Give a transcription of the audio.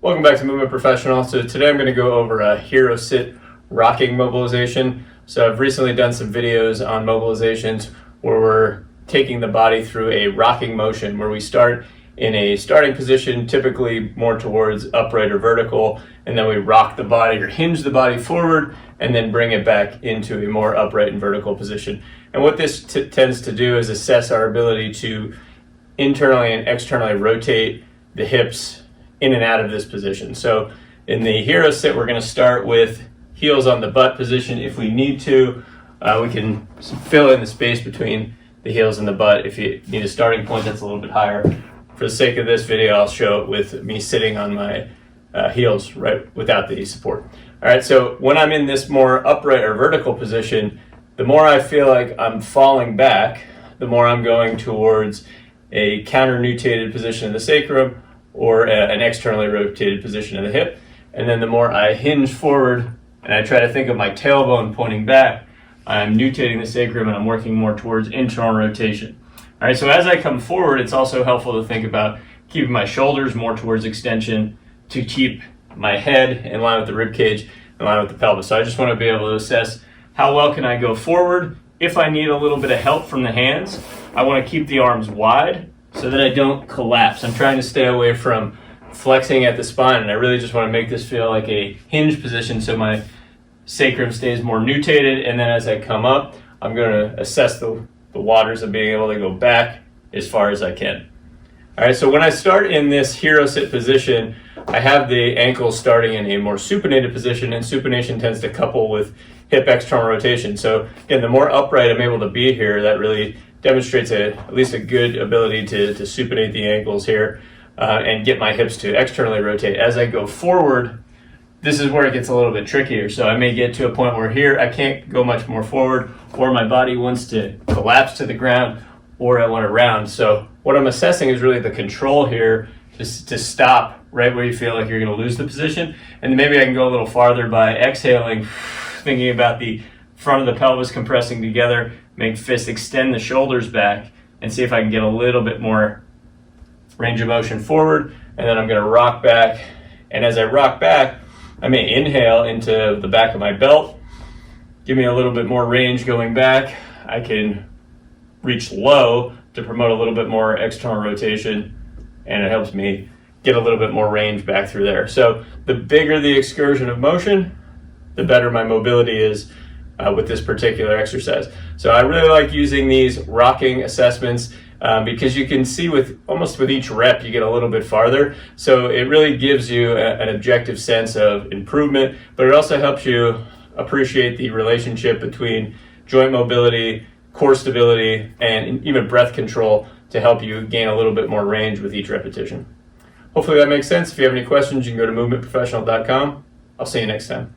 Welcome back to Movement Professional. So today I'm going to go over a hero sit rocking mobilization. So I've recently done some videos on mobilizations where we're taking the body through a rocking motion where we start in a starting position, typically more towards upright or vertical, and then we rock the body or hinge the body forward and then bring it back into a more upright and vertical position. And what this tends to do is assess our ability to internally and externally rotate the hips in and out of this position. So in the hero sit, we're going to start with heels on the butt position. If we need to, we can fill in the space between the heels and the butt if you need a starting point that's a little bit higher. For the sake of this video, I'll show it with me sitting on my heels right without the support. All right, so when I'm in this more upright or vertical position, the more I feel like I'm falling back, the more I'm going towards a counter-nutated position in the sacrum or an externally rotated position of the hip. And then the more I hinge forward and I try to think of my tailbone pointing back, I'm nutating the sacrum and I'm working more towards internal rotation. All right, so as I come forward, it's also helpful to think about keeping my shoulders more towards extension to keep my head in line with the rib cage, in line with the pelvis. So I just want to be able to assess how well can I go forward. If I need a little bit of help from the hands, I want to keep the arms wide so that I don't collapse. I'm trying to stay away from flexing at the spine, and I really just want to make this feel like a hinge position so my sacrum stays more nutated, and then as I come up, I'm going to assess the waters of being able to go back as far as I can. All right, so when I start in this hero sit position, I have the ankles starting in a more supinated position, and supination tends to couple with hip external rotation. So again, the more upright I'm able to be here, that really demonstrates at least a good ability to supinate the ankles here and get my hips to externally rotate. As I go forward, this is where it gets a little bit trickier. So I may get to a point where here I can't go much more forward, or my body wants to collapse to the ground, or I want to round. So what I'm assessing is really the control here to stop right where you feel like you're going to lose the position. And maybe I can go a little farther by exhaling, thinking about the front of the pelvis compressing together, make fist extend the shoulders back, and see if I can get a little bit more range of motion forward. And then I'm going to rock back. And as I rock back, I may inhale into the back of my belt, give me a little bit more range going back. I can reach low to promote a little bit more external rotation, and it helps me get a little bit more range back through there. So the bigger the excursion of motion, the better my mobility is with this particular exercise. So I really like using these rocking assessments because you can see with each rep you get a little bit farther. So it really gives you an objective sense of improvement, but it also helps you appreciate the relationship between joint mobility, core stability, and even breath control to help you gain a little bit more range with each repetition. Hopefully that makes sense. If you have any questions, you can go to movementprofessional.com. I'll see you next time.